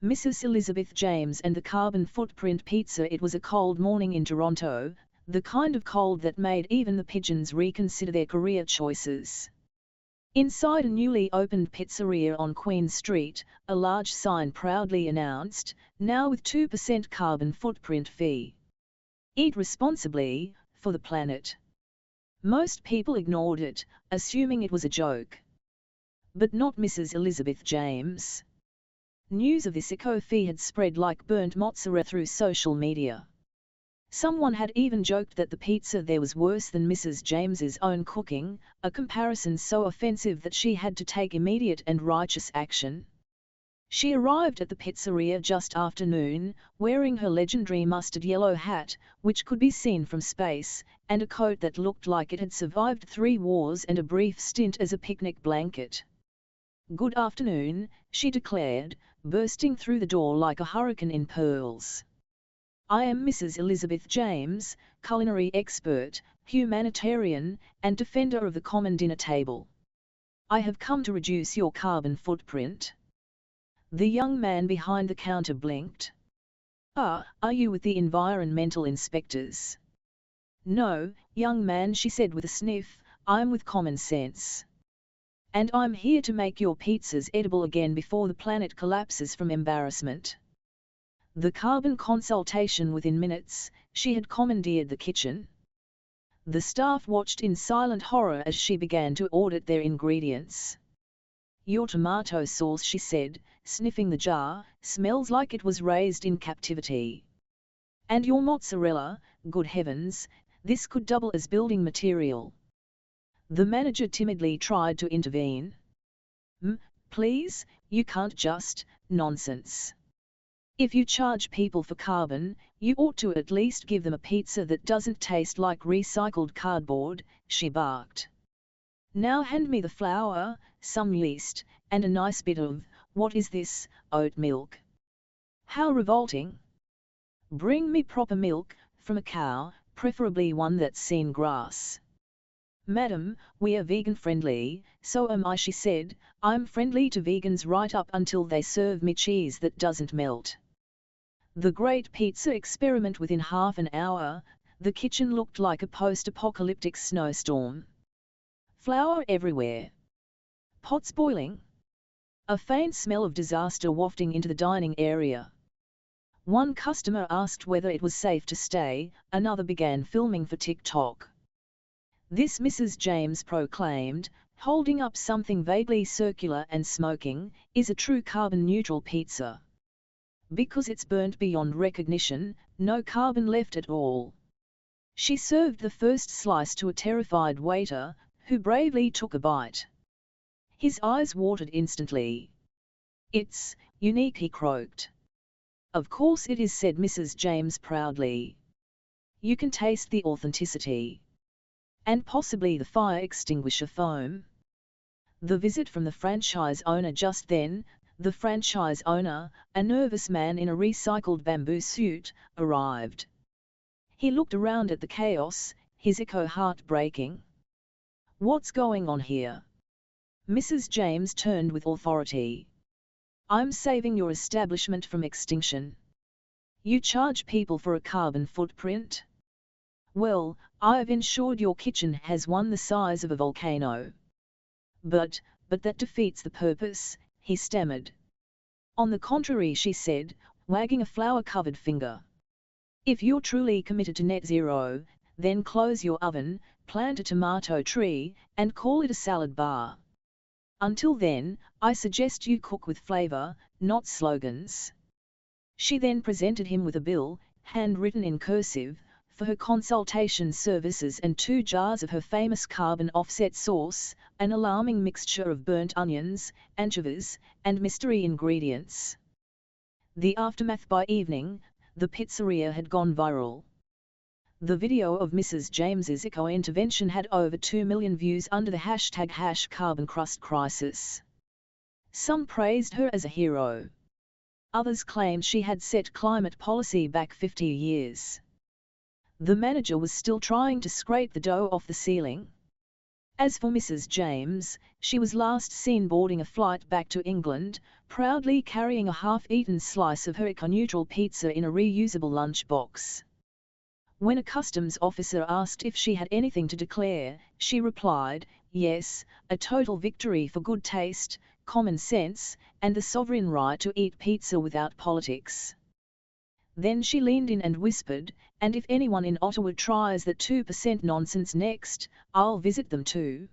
Mrs. Elizabeth James and the carbon footprint pizza. It was a cold morning in Toronto, the kind of cold that made even the pigeons reconsider their career choices. Inside a newly opened pizzeria on Queen Street, a large sign proudly announced, "Now with 2% carbon footprint fee. Eat responsibly, for the planet." Most people ignored it, assuming it was a joke. But not Mrs. Elizabeth James. News of this eco-fee had spread like burnt mozzarella through social media. Someone had even joked that the pizza there was worse than Mrs. James's own cooking, a comparison so offensive that she had to take immediate and righteous action. She arrived at the pizzeria just after noon, wearing her legendary mustard yellow hat, which could be seen from space, and a coat that looked like it had survived 3 wars and a brief stint as a picnic blanket. "Good afternoon," she declared, bursting through the door like a hurricane in pearls. "I am Mrs. Elizabeth James, culinary expert, humanitarian, and defender of the common dinner table. I have come to reduce your carbon footprint." The young man behind the counter blinked. "Ah, are you with the environmental inspectors?" "No, young man," she said with a sniff, "I'm with common sense. And I'm here to make your pizzas edible again before the planet collapses from embarrassment." The carbon consultation. Within minutes, she had commandeered the kitchen. The staff watched in silent horror as she began to audit their ingredients. "Your tomato sauce," she said, sniffing the jar, "smells like it was raised in captivity. And your mozzarella, good heavens, this could double as building material." The manager timidly tried to intervene. Please, you can't just, nonsense. If you charge people for carbon, you ought to at least give them a pizza that doesn't taste like recycled cardboard," she barked. "Now hand me the flour, some yeast, and a nice bit of, what is this, oat milk? How revolting. Bring me proper milk, from a cow, preferably one that's seen grass." "Madam, we are vegan-friendly," "So am I," she said. "I'm friendly to vegans right up until they serve me cheese that doesn't melt." The great pizza experiment. Within half an hour, the kitchen looked like a post-apocalyptic snowstorm. Flour everywhere. Pots boiling. A faint smell of disaster wafting into the dining area. One customer asked whether it was safe to stay, another began filming for TikTok. "This," Mrs. James proclaimed, holding up something vaguely circular and smoking, "is a true carbon-neutral pizza. Because it's burnt beyond recognition, no carbon left at all." She served the first slice to a terrified waiter, who bravely took a bite. His eyes watered instantly. "It's unique," he croaked. "Of course it is," said Mrs. James proudly. "You can taste the authenticity. And possibly the fire extinguisher foam." The visit from the franchise owner. Just then, the franchise owner, a nervous man in a recycled bamboo suit, arrived. He looked around at the chaos, his echo heart-breaking. "What's going on here?" Mrs. James turned with authority. "I'm saving your establishment from extinction. You charge people for a carbon footprint? Well, I've ensured your kitchen has one the size of a volcano." But that defeats the purpose," he stammered. "On the contrary," she said, wagging a flour-covered finger. "If you're truly committed to net zero, then close your oven, plant a tomato tree, and call it a salad bar. Until then, I suggest you cook with flavor, not slogans." She then presented him with a bill, handwritten in cursive, for her consultation services and 2 jars of her famous carbon offset sauce, an alarming mixture of burnt onions, anchovies, and mystery ingredients. The aftermath. By evening, the pizzeria had gone viral. The video of Mrs. James's eco-intervention had over 2 million views under the hashtag #CarbonCrustCrisis. Some praised her as a hero. Others claimed she had set climate policy back 50 years. The manager was still trying to scrape the dough off the ceiling. As for Mrs. James, she was last seen boarding a flight back to England, proudly carrying a half-eaten slice of her eco-neutral pizza in a reusable lunchbox. When a customs officer asked if she had anything to declare, she replied, "Yes, a total victory for good taste, common sense, and the sovereign right to eat pizza without politics." Then she leaned in and whispered, "And if anyone in Ottawa tries that 2% nonsense next, I'll visit them too."